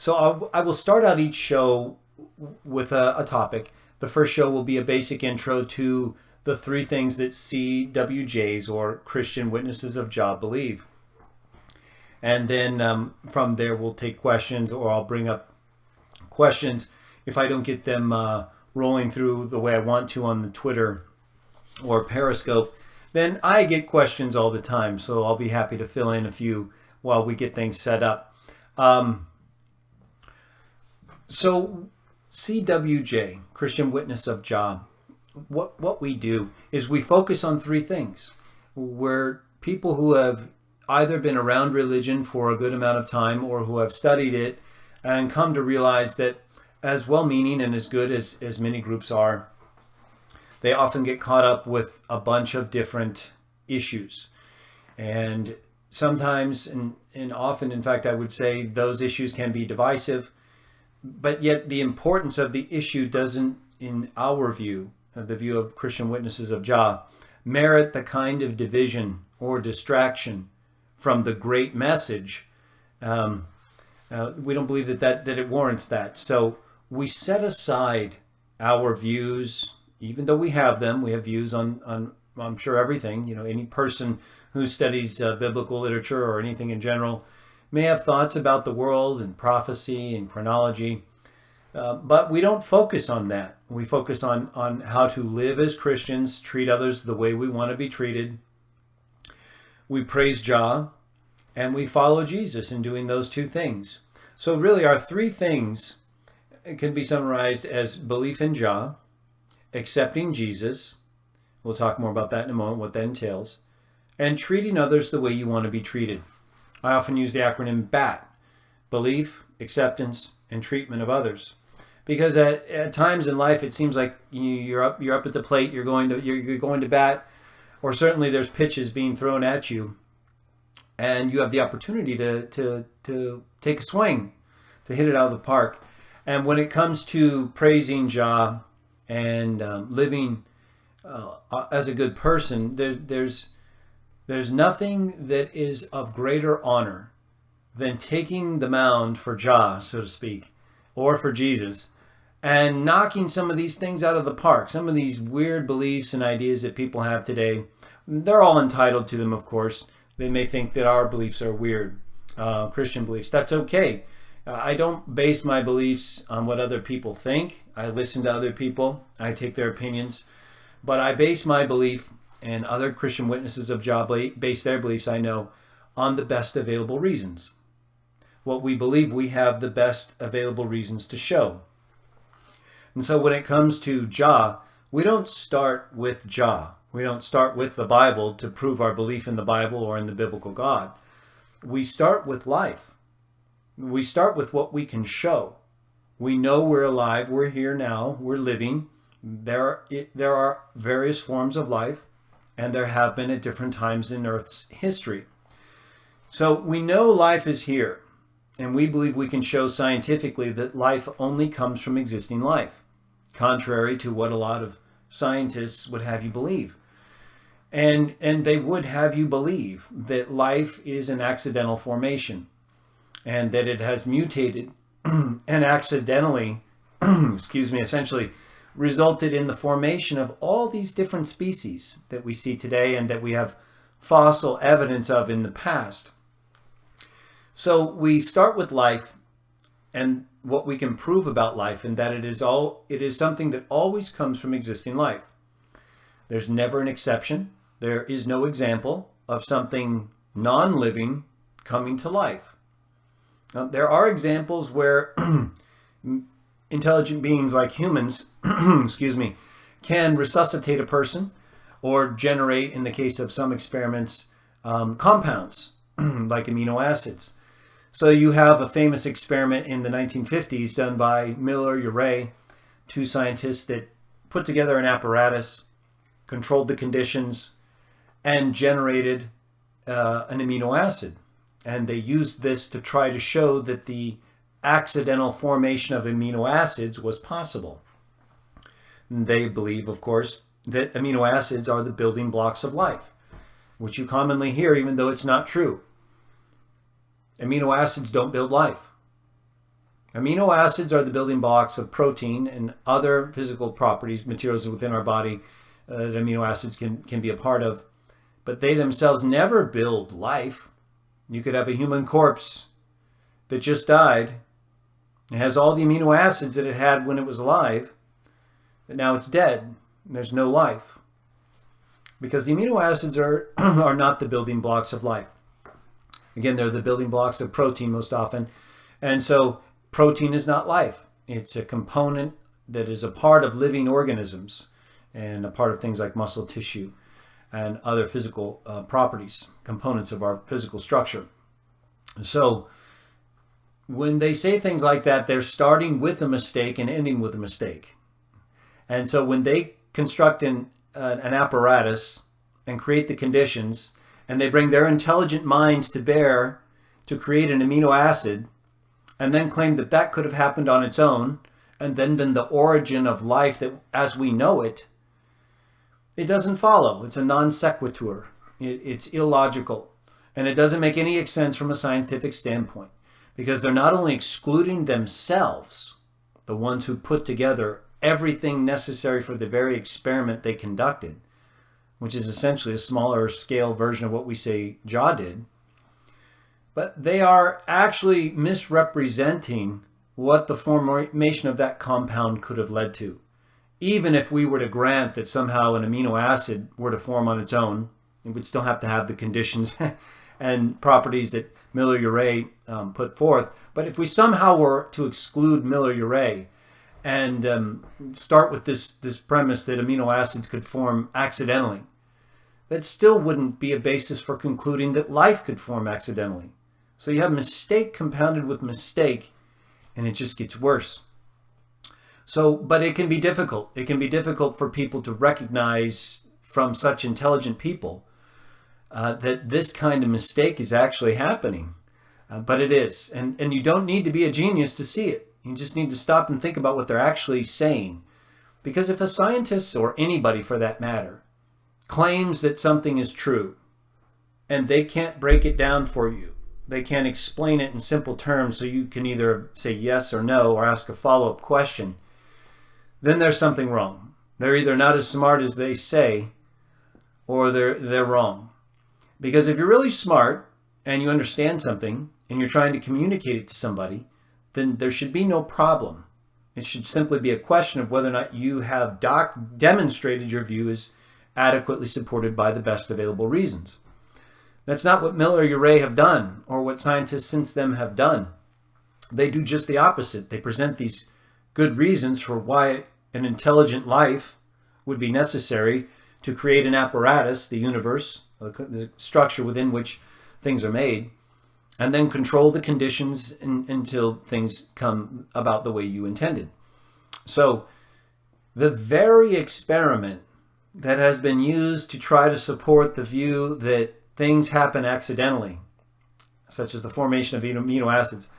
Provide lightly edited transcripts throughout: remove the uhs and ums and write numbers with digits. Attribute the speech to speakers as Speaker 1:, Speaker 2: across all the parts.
Speaker 1: So I will start out each show with a topic. The first show will be a basic intro to the three things that CWJs, or Christian Witnesses of Jah, believe. And then from there we'll take questions, or I'll bring up questions if I don't get them rolling through the way I want to on the Twitter or Periscope. Then I get questions all the time, so I'll be happy to fill in a few while we get things set up. So CWJ, Christian Witness of Jah, what we do is we focus on three things. We're people who have either been around religion for a good amount of time, or who have studied it and come to realize that, as well-meaning and as good as many groups are, they often get caught up with a bunch of different issues. And sometimes, and often, in fact, I would say those issues can be divisive, but yet the importance of the issue doesn't, in our view, the view of Christian Witnesses of Jah, merit the kind of division or distraction from the great message. We don't believe that it warrants that. So we set aside our views, even though we have them. We have views on I'm sure everything. You know, any person who studies biblical literature or anything in general may have thoughts about the world and prophecy and chronology, but we don't focus on that. We focus on how to live as Christians, treat others the way we want to be treated. We praise Jah, and we follow Jesus in doing those two things. So really our three things can be summarized as belief in Jah, accepting Jesus, we'll talk more about that in a moment, what that entails, and treating others the way you want to be treated. I often use the acronym BAT, belief, acceptance, and treatment of others. Because at times in life it seems like you're up at the plate, you're going to bat, or certainly there's pitches being thrown at you, and you have the opportunity to take a swing, to hit it out of the park. And when it comes to praising Jah and living as a good person, there's nothing that is of greater honor than taking the mound for Jah, so to speak, or for Jesus, and knocking some of these things out of the park. Some of these weird beliefs and ideas that people have today, they're all entitled to them, of course. They may think that our beliefs are weird, Christian beliefs. That's okay. I don't base my beliefs on what other people think. I listen to other people. I take their opinions. But I base my belief, and other Christian Witnesses of Jah base their beliefs, I know, on the best available reasons. What we believe, we have the best available reasons to show. And so when it comes to Jah, we don't start with Jah. We don't start with the Bible to prove our belief in the Bible or in the biblical God. We start with life. We start with what we can show. We know we're alive, we're here now, we're living. There are various forms of life, and there have been at different times in Earth's history. So we know life is here, and we believe we can show scientifically that life only comes from existing life, contrary to what a lot of scientists would have you believe. And they would have you believe that life is an accidental formation, and that it has mutated and accidentally, essentially resulted in the formation of all these different species that we see today and that we have fossil evidence of in the past. So we start with life and what we can prove about life, and that it is something that always comes from existing life. There's never an exception. There is no example of something non-living coming to life. Now, there are examples where intelligent beings like humans, can resuscitate a person or generate, in the case of some experiments, compounds like amino acids. So you have a famous experiment in the 1950s done by Miller-Urey, two scientists that put together an apparatus, controlled the conditions, and generated an amino acid. And they used this to try to show that the accidental formation of amino acids was possible. And they believe, of course, that amino acids are the building blocks of life, which you commonly hear even though it's not true. Amino acids don't build life. Amino acids are the building blocks of protein and other physical properties, materials within our body that amino acids can be a part of. But they themselves never build life. You could have a human corpse that just died. It has all the amino acids that it had when it was alive, but now it's dead. And there's no life. Because the amino acids are not the building blocks of life. Again, they're the building blocks of protein most often. And so protein is not life. It's a component that is a part of living organisms and a part of things like muscle tissue and other physical properties, components of our physical structure. So when they say things like that, they're starting with a mistake and ending with a mistake. And so when they construct an apparatus and create the conditions, and they bring their intelligent minds to bear to create an amino acid, and then claim that that could have happened on its own, and then been the origin of life that as we know it, it doesn't follow. It's a non sequitur. It's illogical. And it doesn't make any sense from a scientific standpoint, because they're not only excluding themselves, the ones who put together everything necessary for the very experiment they conducted, which is essentially a smaller scale version of what we say Jah did, but they are actually misrepresenting what the formation of that compound could have led to. Even if we were to grant that somehow an amino acid were to form on its own, it would still have to have the conditions and properties that Miller-Urey put forth. But if we somehow were to exclude Miller-Urey and start with this premise that amino acids could form accidentally, that still wouldn't be a basis for concluding that life could form accidentally. So you have mistake compounded with mistake, and it just gets worse. So, but it can be difficult. It can be difficult for people to recognize from such intelligent people that this kind of mistake is actually happening. But it is. And you don't need to be a genius to see it. You just need to stop and think about what they're actually saying. Because if a scientist, or anybody for that matter, claims that something is true, and they can't break it down for you, they can't explain it in simple terms so you can either say yes or no or ask a follow-up question, then there's something wrong. They're either not as smart as they say, or they're wrong. Because if you're really smart and you understand something and you're trying to communicate it to somebody, then there should be no problem. It should simply be a question of whether or not you have demonstrated your view is adequately supported by the best available reasons. That's not what Miller-Urey have done, or what scientists since them have done. They do just the opposite. They present these good reasons for why an intelligent life would be necessary to create an apparatus, the universe, the structure within which things are made, and then control the conditions until things come about the way you intended. So the very experiment that has been used to try to support the view that things happen accidentally, such as the formation of amino acids,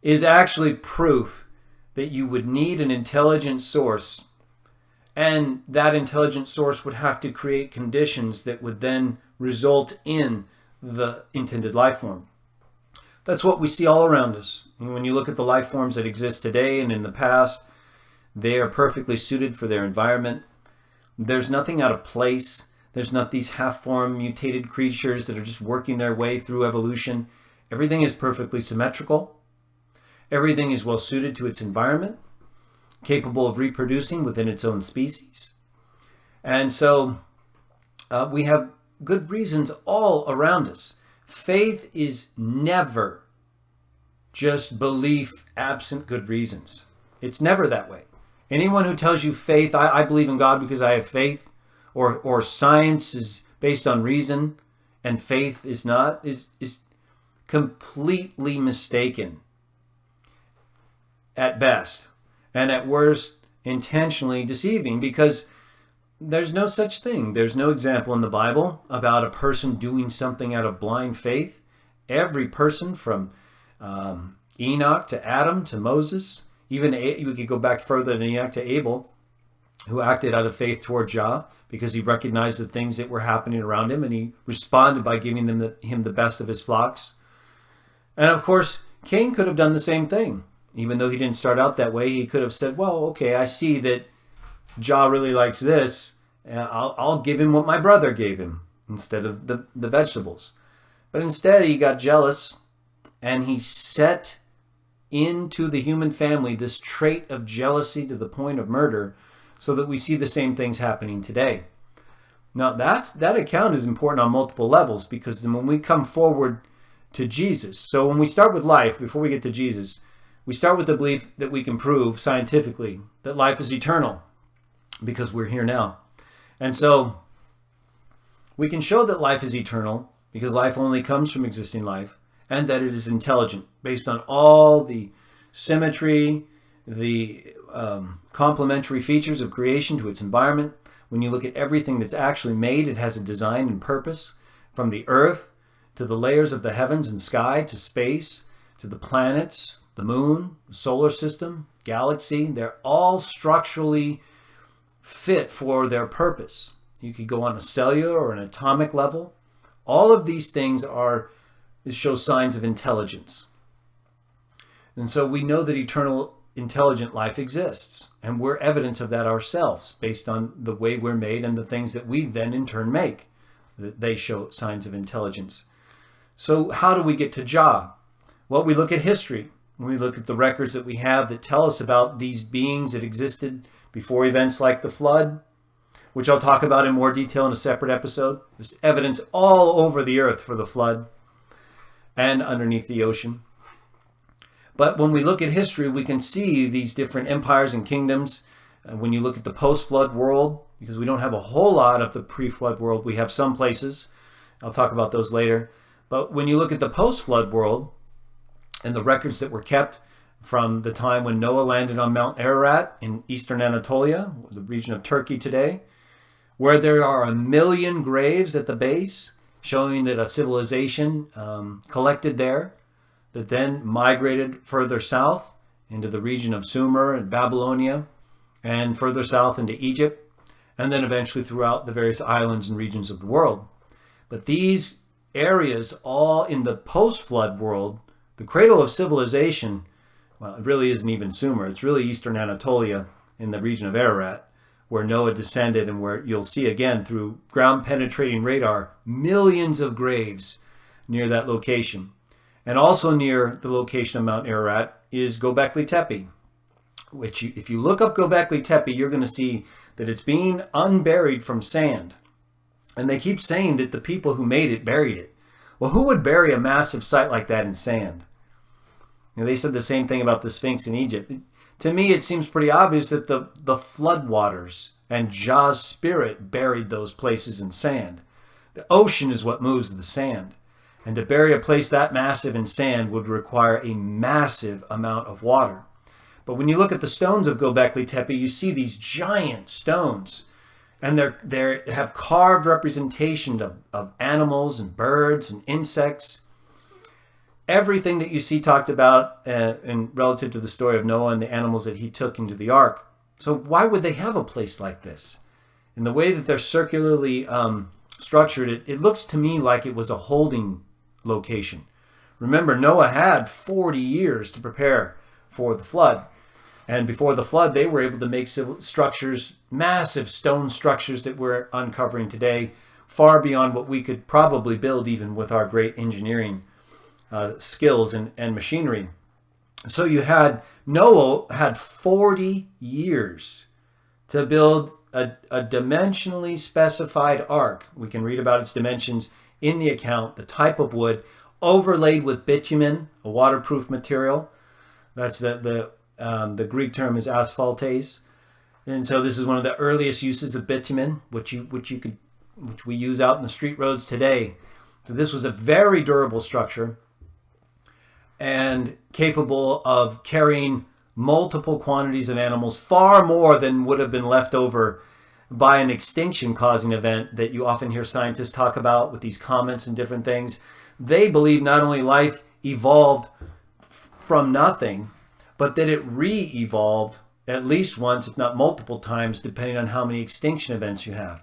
Speaker 1: is actually proof that you would need an intelligent source, and that intelligent source would have to create conditions that would then result in the intended life form. That's what we see all around us. And when you look at the life forms that exist today and in the past, they are perfectly suited for their environment. There's nothing out of place. There's not these half-formed mutated creatures that are just working their way through evolution. Everything is perfectly symmetrical. Everything is well suited to its environment, capable of reproducing within its own species. And so we have good reasons all around us. Faith is never just belief absent good reasons. It's never that way. Anyone who tells you faith, I believe in God because I have faith, or science is based on reason and faith is not, is completely mistaken at best, and at worst intentionally deceiving, because there's no such thing. There's no example in the Bible about a person doing something out of blind faith. Every person from Enoch to Adam to Moses, even we could go back further than Enoch to Abel, who acted out of faith toward Jah because he recognized the things that were happening around him, and he responded by giving him the best of his flocks. And of course, Cain could have done the same thing. Even though he didn't start out that way, he could have said, well, okay, I see that Jah really likes this. I'll give him what my brother gave him instead of the vegetables. But instead, he got jealous, and he set into the human family this trait of jealousy to the point of murder, so that we see the same things happening today. Now, that account is important on multiple levels, because then when we come forward to Jesus, so when we start with life, before we get to Jesus, we start with the belief that we can prove scientifically that life is eternal, because we're here now. And so we can show that life is eternal because life only comes from existing life, and that it is intelligent based on all the symmetry, the complementary features of creation to its environment. When you look at everything that's actually made, it has a design and purpose, from the earth to the layers of the heavens and sky, to space, to the planets, the moon, the solar system, galaxy. They're all structurally fit for their purpose. You could go on a cellular or an atomic level. All of these things show signs of intelligence. And so we know that eternal intelligent life exists, and we're evidence of that ourselves based on the way we're made and the things that we then in turn make. They show signs of intelligence. So how do we get to Jah? Well, we look at history. We look at the records that we have that tell us about these beings that existed before events like the flood, which I'll talk about in more detail in a separate episode. There's evidence all over the earth for the flood and underneath the ocean. But when we look at history, we can see these different empires and kingdoms. When you look at the post-flood world, because we don't have a whole lot of the pre-flood world, we have some places. I'll talk about those later. But when you look at the post-flood world and the records that were kept from the time when Noah landed on Mount Ararat in eastern Anatolia, the region of Turkey today, where there are 1 million graves at the base, showing that a civilization collected there, that then migrated further south into the region of Sumer and Babylonia, and further south into Egypt, and then eventually throughout the various islands and regions of the world. But these areas, all in the post-flood world, the cradle of civilization, well, it really isn't even Sumer. It's really eastern Anatolia in the region of Ararat, where Noah descended, and where you'll see again through ground-penetrating radar millions of graves near that location. And also near the location of Mount Ararat is Göbekli Tepe, which if you look up Göbekli Tepe, you're going to see that it's being unburied from sand. And they keep saying that the people who made it buried it. Well, who would bury a massive site like that in sand? They said the same thing about the Sphinx in Egypt. To me, it seems pretty obvious that the flood waters and Jah's spirit buried those places in sand. The ocean is what moves the sand. And to bury a place that massive in sand would require a massive amount of water. But when you look at the stones of Göbekli Tepe, you see these giant stones. And they have carved representation of animals and birds and insects. Everything that you see talked about in relative to the story of Noah and the animals that he took into the ark. So why would they have a place like this? In the way that they're circularly structured, it looks to me like it was a holding location. Remember, Noah had 40 years to prepare for the flood. And before the flood, they were able to make structures, massive stone structures that we're uncovering today, far beyond what we could probably build even with our great engineering skills and machinery. So Noah had 40 years to build a dimensionally specified ark. We can read about its dimensions in the account, the type of wood, overlaid with bitumen, a waterproof material. That's the Greek term is asphaltes. And so this is one of the earliest uses of bitumen, which we use out in the street roads today. So this was a very durable structure and capable of carrying multiple quantities of animals, far more than would have been left over by an extinction-causing event that you often hear scientists talk about with these comets and different things. They believe not only life evolved from nothing, but that it re-evolved at least once, if not multiple times, depending on how many extinction events you have.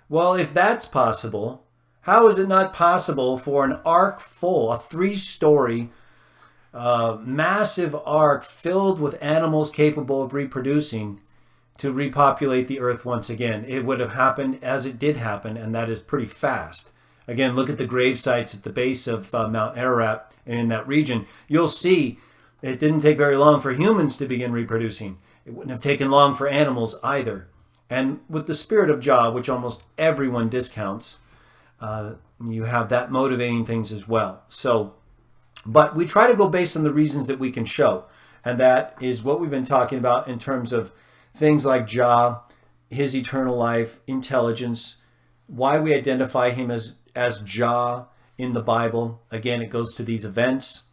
Speaker 1: Well, if that's possible, how is it not possible for an ark full, a 3-story massive ark filled with animals capable of reproducing to repopulate the earth once again. It would have happened as it did happen, and that is pretty fast. Again, look at the grave sites at the base of Mount Ararat and in that region. You'll see it didn't take very long for humans to begin reproducing. It wouldn't have taken long for animals either. And with the spirit of Jah, which almost everyone discounts, you have that motivating things as well. So, but we try to go based on the reasons that we can show. And that is what we've been talking about in terms of things like Jah, his eternal life, intelligence, why we identify him as Jah in the Bible. Again, it goes to these events,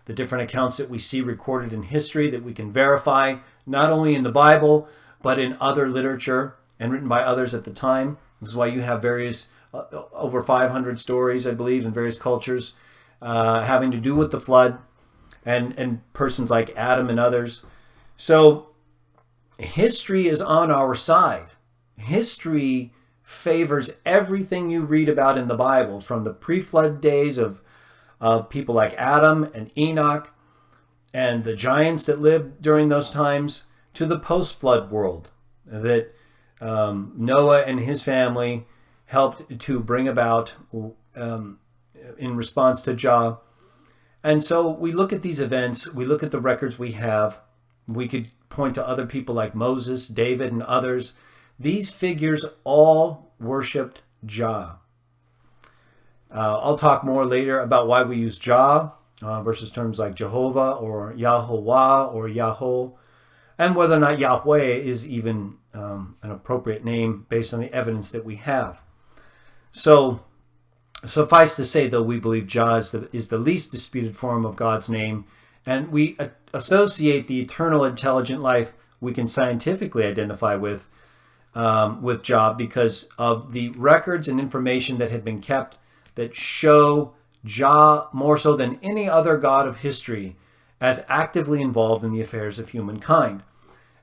Speaker 1: the different accounts that we see recorded in history that we can verify, not only in the Bible, but in other literature and written by others at the time. This is why you have various, over 500 stories, I believe, in various cultures having to do with the flood and persons like Adam and others. So history is on our side. History favors everything you read about in the Bible, from the pre-flood days of people like Adam and Enoch and the giants that lived during those times, to the post-flood world that Noah and his family helped to bring about in response to Jah. And so we look at these events, we look at the records we have. We could point to other people like Moses, David, and others. These figures all worshipped Jah. I'll talk more later about why we use Jah versus terms like Jehovah or Yahovah or Yahweh, and whether or not Yahweh is even an appropriate name based on the evidence that we have. So suffice to say, though, we believe Jah is the least disputed form of God's name, and we associate the eternal intelligent life we can scientifically identify with Jah because of the records and information that had been kept that show Jah more so than any other god of history as actively involved in the affairs of humankind.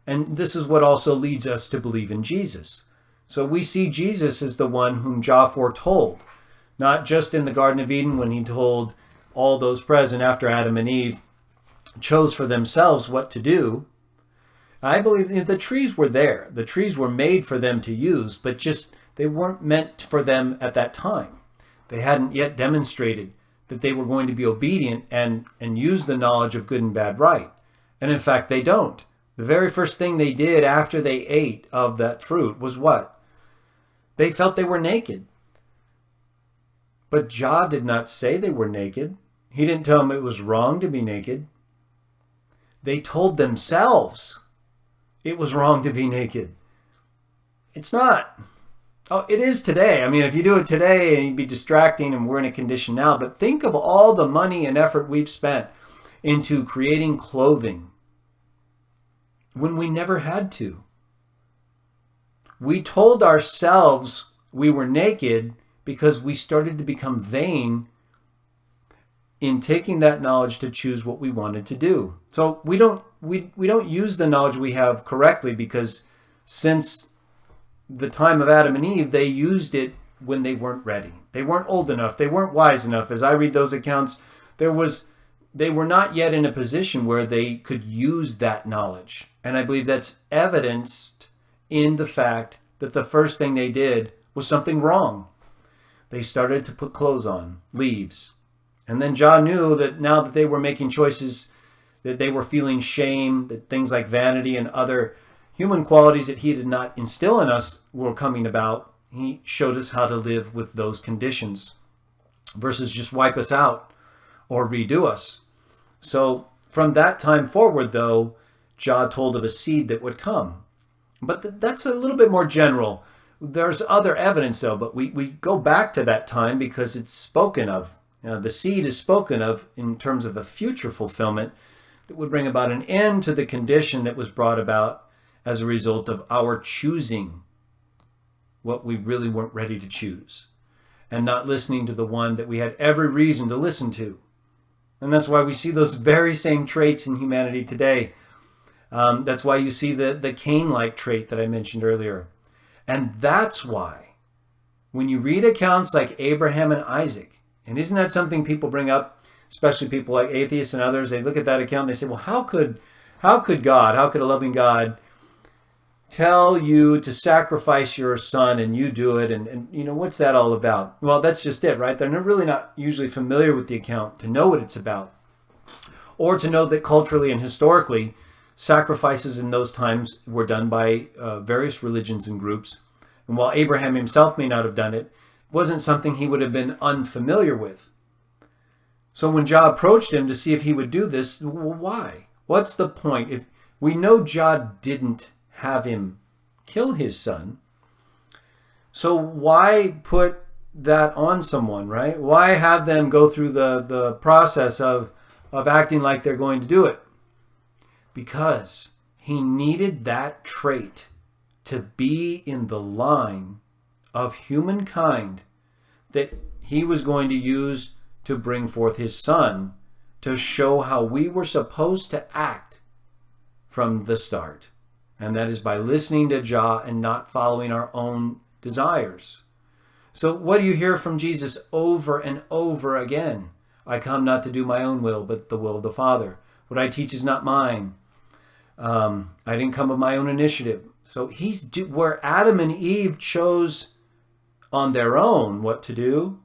Speaker 1: And this is what also leads us to believe in Jesus. So we see Jesus as the one whom Jah foretold, not just in the Garden of Eden when he told all those present after Adam and Eve chose for themselves what to do. I believe the trees were there. The trees were made for them to use, but just they weren't meant for them at that time. They hadn't yet demonstrated that they were going to be obedient and use the knowledge of good and bad right. And in fact, they don't. The very first thing they did after they ate of that fruit was what? They felt they were naked. But Jah did not say they were naked. He didn't tell them it was wrong to be naked. They told themselves it was wrong to be naked. It's not. Oh, it is today. I mean, if you do it today, and you'd be distracting, and we're in a condition now. But think of all the money and effort we've spent into creating clothing when we never had to. We told ourselves we were naked because we started to become vain in taking that knowledge to choose what we wanted to do. So we don't use the knowledge we have correctly, because since the time of Adam and Eve, they used it when they weren't ready. They weren't old enough. They weren't wise enough. As I read those accounts, they were not yet in a position where they could use that knowledge. And I believe that's evidenced in the fact that the first thing they did was something wrong. They started to put clothes on, leaves. And then Jah knew that now that they were making choices, that they were feeling shame, that things like vanity and other human qualities that he did not instill in us were coming about. He showed us how to live with those conditions versus just wipe us out or redo us. So from that time forward, though, Jah told of a seed that would come. But that's a little bit more general. There's other evidence, though, but we go back to that time because it's spoken of. The seed is spoken of in terms of a future fulfillment that would bring about an end to the condition that was brought about as a result of our choosing what we really weren't ready to choose and not listening to the one that we had every reason to listen to. And that's why we see those very same traits in humanity today. That's why you see the Cain-like trait that I mentioned earlier. And that's why when you read accounts like Abraham and Isaac, and isn't that something people bring up? especially people like atheists and others, they look at that account and they say, well, how could God, how could a loving God tell you to sacrifice your son and you do it? And what's that all about? Well, that's just it, right? They're really not usually familiar with the account to know what it's about, or to know that culturally and historically, sacrifices in those times were done by various religions and groups. And while Abraham himself may not have done it, it wasn't something he would have been unfamiliar with. So when Jah approached him to see if he would do this, well, why? What's the point? If we know Jah didn't have him kill his son, so why put that on someone, right? Why have them go through the process of acting like they're going to do it? Because he needed that trait to be in the line of humankind that he was going to use to bring forth his son, to show how we were supposed to act from the start. And that is by listening to Jah and not following our own desires. So what do you hear from Jesus over and over again? I come not to do my own will, but the will of the Father. What I teach is not mine. I didn't come of my own initiative. So where Adam and Eve chose on their own what to do,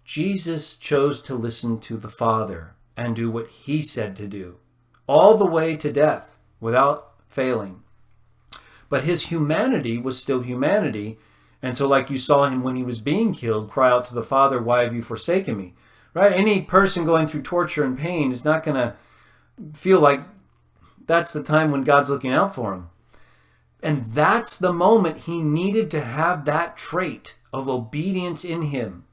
Speaker 1: Jesus chose to listen to the Father and do what he said to do, all the way to death without failing. But his humanity was still humanity. And so like you saw him when he was being killed, cry out to the Father, why have you forsaken me? Right? Any person going through torture and pain is not going to feel like that's the time when God's looking out for him. And that's the moment he needed to have that trait of obedience in him,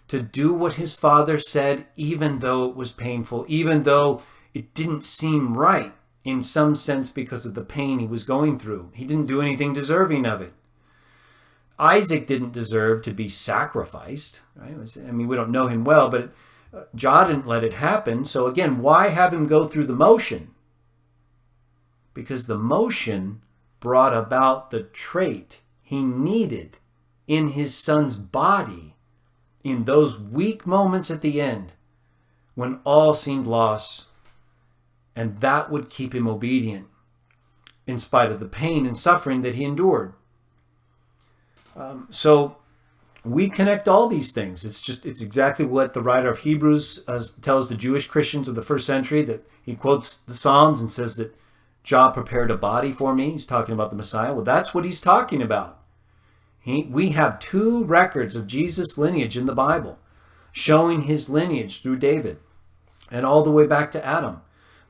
Speaker 1: to do what his Father said, even though it was painful, even though it didn't seem right in some sense because of the pain he was going through. He didn't do anything deserving of it. Isaac didn't deserve to be sacrificed. Right? We don't know him well, but Jah didn't let it happen. So again, why have him go through the motion? Because the motion brought about the trait he needed in his son's body in those weak moments at the end when all seemed lost, and that would keep him obedient in spite of the pain and suffering that he endured. So we connect all these things. It's exactly what the writer of Hebrews tells the Jewish Christians of the first century, that he quotes the Psalms and says that Jah prepared a body for me. He's talking about the Messiah. Well, that's what he's talking about. We have two records of Jesus' lineage in the Bible, showing his lineage through David and all the way back to Adam.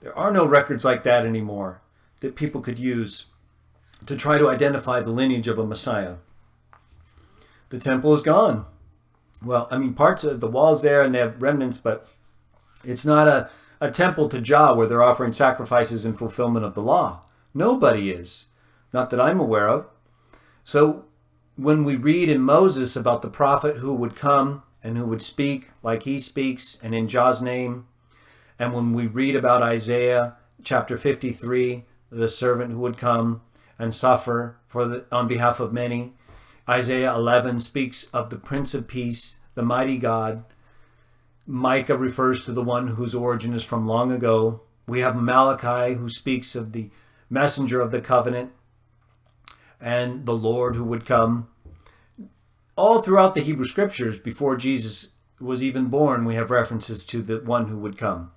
Speaker 1: There are no records like that anymore that people could use to try to identify the lineage of a Messiah. The temple is gone. Well, parts of the wall's there and they have remnants, but it's not a temple to Jah where they're offering sacrifices in fulfillment of the law. Nobody is. Not that I'm aware of. So when we read in Moses about the prophet who would come and who would speak like he speaks and in Jah's name, and when we read about Isaiah chapter 53, the servant who would come and suffer on behalf of many, Isaiah 11 speaks of the Prince of Peace, the mighty God. Micah refers to the one whose origin is from long ago. We have Malachi who speaks of the messenger of the covenant and the Lord who would come. All throughout the Hebrew Scriptures, before Jesus was even born, we have references to the one who would come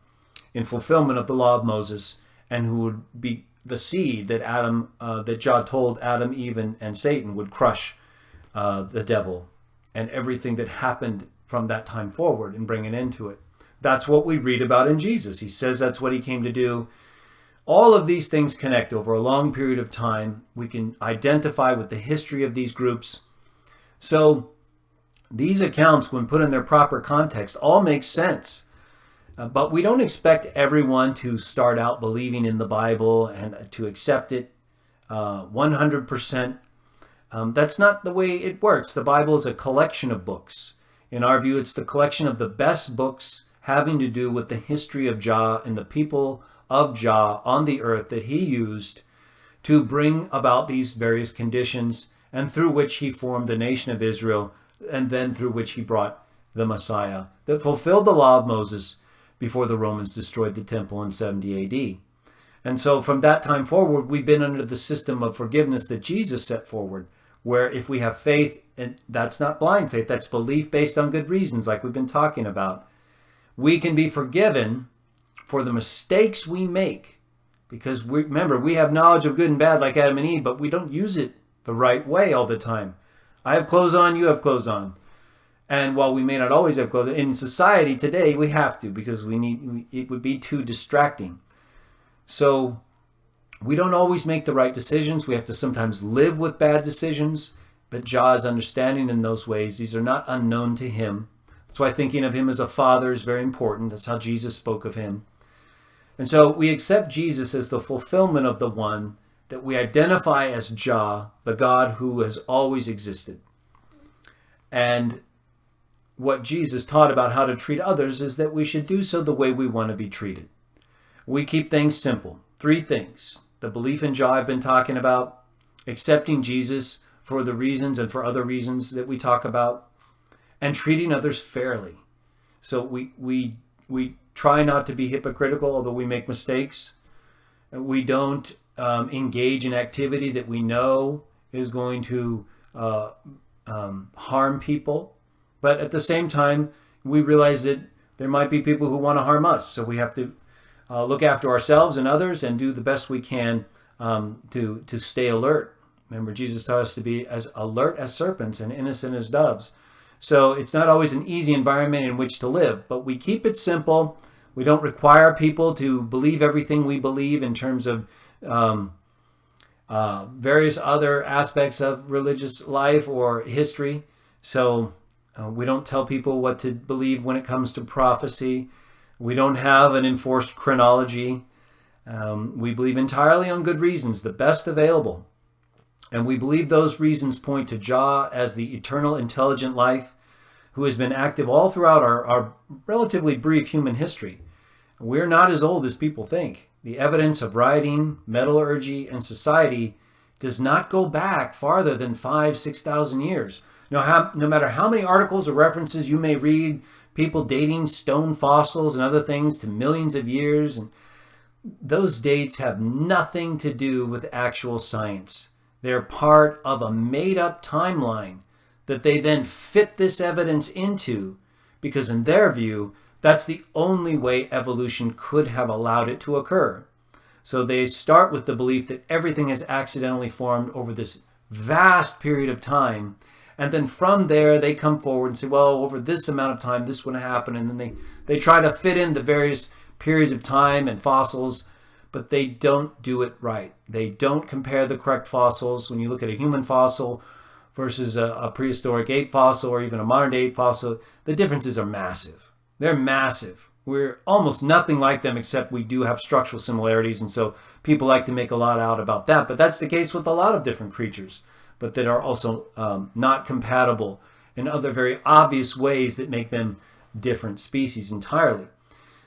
Speaker 1: in fulfillment of the law of Moses, and who would be the seed that that Jah told Adam, Eve, and Satan would crush the devil and everything that happened from that time forward and bring an end to it. That's what we read about in Jesus. He says that's what he came to do. All of these things connect over a long period of time. We can identify with the history of these groups. So these accounts, when put in their proper context, all make sense. But we don't expect everyone to start out believing in the Bible and to accept it 100%. That's not the way it works. The Bible is a collection of books. In our view, it's the collection of the best books having to do with the history of Jah and the people of Jah on the earth that he used to bring about these various conditions, and through which he formed the nation of Israel, and then through which he brought the Messiah that fulfilled the law of Moses before the Romans destroyed the temple in 70 AD. And so from that time forward, we've been under the system of forgiveness that Jesus set forward, where if we have faith, and that's not blind faith, that's belief based on good reasons, like we've been talking about, we can be forgiven for the mistakes we make. Because remember, we have knowledge of good and bad like Adam and Eve, but we don't use it the right way all the time. I have clothes on, you have clothes on. And while we may not always have clothes, in society today, we have to, because it would be too distracting. So we don't always make the right decisions. We have to sometimes live with bad decisions, but Jah is understanding in those ways. These are not unknown to him. That's why thinking of him as a father is very important. That's how Jesus spoke of him. And so we accept Jesus as the fulfillment of the one that we identify as Jah, the God who has always existed. And what Jesus taught about how to treat others is that we should do so the way we want to be treated. We keep things simple. 3 things. The belief in Jah I've been talking about, accepting Jesus for the reasons and for other reasons that we talk about, and treating others fairly. So we try not to be hypocritical, although we make mistakes. We don't engage in activity that we know is going to harm people. But at the same time, we realize that there might be people who want to harm us. So we have to look after ourselves and others and do the best we can to stay alert. Remember, Jesus taught us to be as alert as serpents and innocent as doves. So it's not always an easy environment in which to live, but we keep it simple. We don't require people to believe everything we believe in terms of various other aspects of religious life or history. So we don't tell people what to believe when it comes to prophecy. We don't have an enforced chronology. We believe entirely on good reasons, the best available. And we believe those reasons point to Jah as the eternal intelligent life who has been active all throughout our relatively brief human history. We're not as old as people think. The evidence of writing, metallurgy, and society does not go back farther than 5,000 to 6,000 years. No matter how many articles or references you may read, people dating stone fossils and other things to millions of years, and those dates have nothing to do with actual science. They're part of a made-up timeline that they then fit this evidence into, because in their view, that's the only way evolution could have allowed it to occur. So they start with the belief that everything has accidentally formed over this vast period of time. And then from there, they come forward and say, well, over this amount of time, this would happen. And then they try to fit in the various periods of time and fossils, but they don't do it right. They don't compare the correct fossils. When you look at a human fossil versus a prehistoric ape fossil or even a modern day ape fossil, the differences are massive. They're massive. We're almost nothing like them, except we do have structural similarities. And so people like to make a lot out about that. But that's the case with a lot of different creatures, but that are also not compatible in other very obvious ways that make them different species entirely.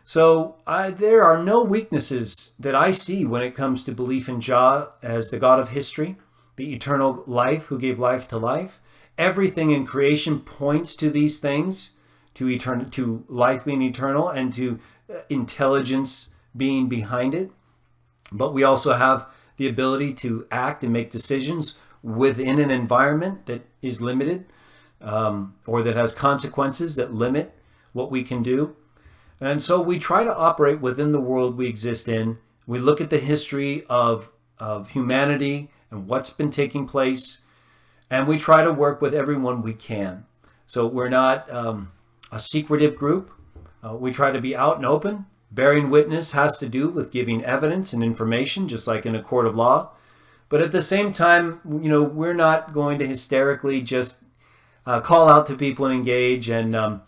Speaker 1: So there are no weaknesses that I see when it comes to belief in Jah as the God of history, the eternal life who gave life to life. Everything in creation points to these things, to life being eternal and to intelligence being behind it. But we also have the ability to act and make decisions within an environment that is limited, or that has consequences that limit what we can do. And so we try to operate within the world we exist in. We look at the history of humanity and what's been taking place, and we try to work with everyone we can. So we're not a secretive group. We try to be out and open. Bearing witness has to do with giving evidence and information, just like in a court of law. But at the same time, we're not going to hysterically just call out to people and engage and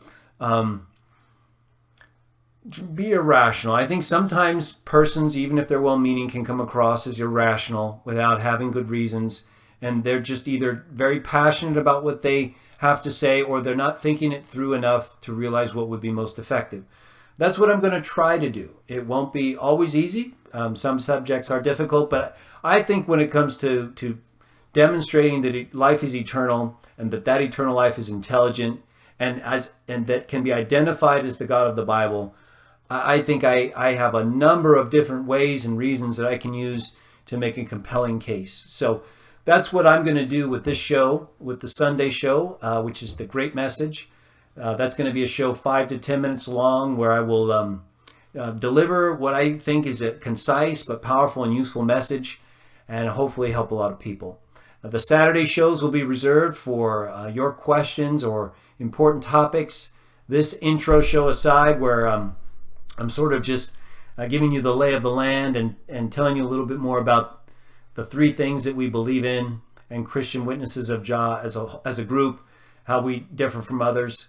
Speaker 1: be irrational. I think sometimes persons, even if they're well-meaning, can come across as irrational without having good reasons. And they're just either very passionate about what they have to say, or they're not thinking it through enough to realize what would be most effective. That's what I'm going to try to do. It won't be always easy. Some subjects are difficult, but I think when it comes to demonstrating that life is eternal and that eternal life is intelligent and that can be identified as the God of the Bible, I think I have a number of different ways and reasons that I can use to make a compelling case. So that's what I'm going to do with this show, with the Sunday show, which is the Great Message. That's going to be a show 5 to 10 minutes long, where I will deliver what I think is a concise but powerful and useful message, and hopefully help a lot of people. The Saturday shows will be reserved for your questions or important topics. This intro show aside, where I'm sort of just giving you the lay of the land and telling you a little bit more about the three things that we believe in, and Christian Witnesses of Jah as a group, how we differ from others.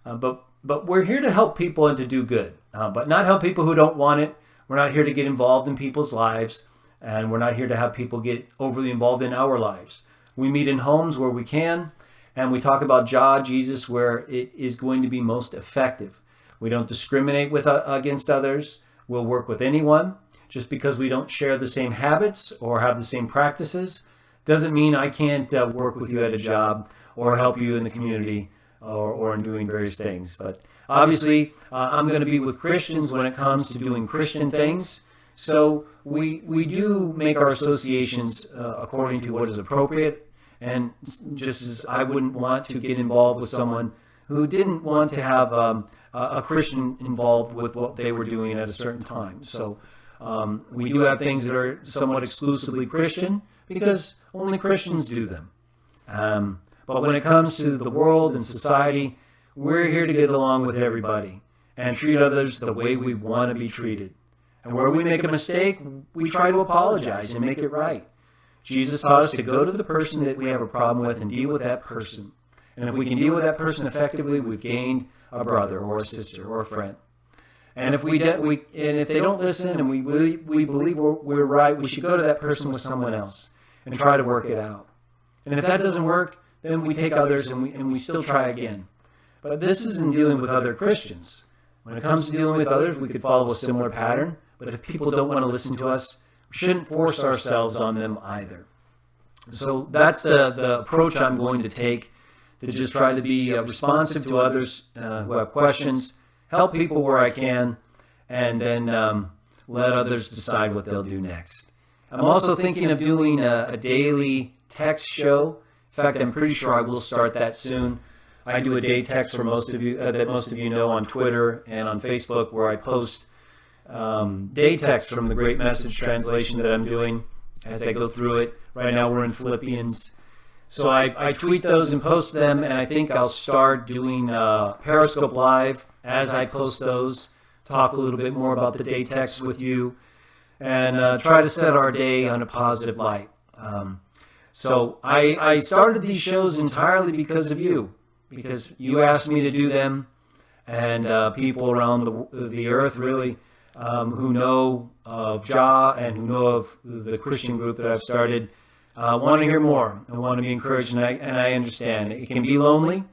Speaker 1: But we're here to help people and to do good, but not help people who don't want it. We're not here to get involved in people's lives, and we're not here to have people get overly involved in our lives. We meet in homes where we can, and we talk about Jah, Jesus, where it is going to be most effective. We don't discriminate against others. We'll work with anyone. Just because we don't share the same habits or have the same practices doesn't mean I can't work with you at a job or help you in the community or in doing various things. But obviously, I'm going to be with Christians when it comes to doing Christian things. So we do make our associations according to what is appropriate. And just as I wouldn't want to get involved with someone who didn't want to have a Christian involved with what they were doing at a certain time. So we do have things that are somewhat exclusively Christian because only Christians do them. But when it comes to the world and society, we're here to get along with everybody and treat others the way we want to be treated. And where we make a mistake, we try to apologize and make it right. Jesus taught us to go to the person that we have a problem with and deal with that person. And if we can deal with that person effectively, we've gained a brother or a sister or a friend. And if if they don't listen and we believe we're right, we should go to that person with someone else and try to work it out. And if that doesn't work, then we take others and we still try again. But this is in dealing with other Christians. When it comes to dealing with others, we could follow a similar pattern. But if people don't want to listen to us, we shouldn't force ourselves on them either. So that's the approach I'm going to take, to just try to be responsive to others who have questions, help people where I can, and then let others decide what they'll do next. I'm also thinking of doing a daily text show. In fact, I'm pretty sure I will start that soon. I do a day text for most of you that most of you know on Twitter and on Facebook, where I post day text from the Great Message translation that I'm doing as I go through it. Right now we're in Philippians. So I tweet those and post them, and I think I'll start doing Periscope Live as I post those, talk a little bit more about the day text with you, and try to set our day on a positive light. So I started these shows entirely because of you, because you asked me to do them, and people around the earth really who know of Jah and who know of the Christian group that I've started want to hear more. I want to be encouraged, and I understand it can be lonely,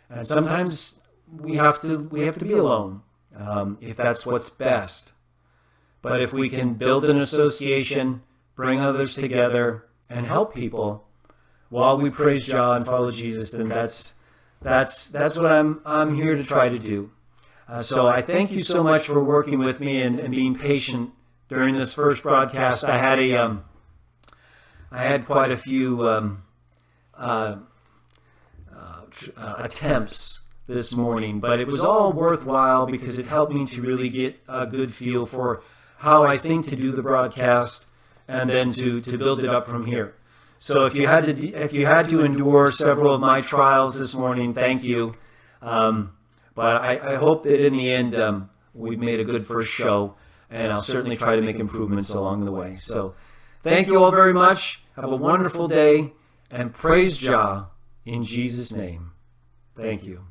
Speaker 1: and sometimes we have to be alone if that's what's best. But if we can build an association, bring others together, and help people while we praise Jah and follow Jesus, then that's what I'm here to try to do. So I thank you so much for working with me and being patient during this first broadcast. I had quite a few attempts this morning, but it was all worthwhile because it helped me to really get a good feel for how I think to do the broadcast, and then to build it up from here. So if you had to endure several of my trials this morning, thank you. But I hope that in the end we've made a good first show, and I'll certainly try to make improvements along the way. So thank you all very much. Have a wonderful day, and praise Jah in Jesus' name. Thank you.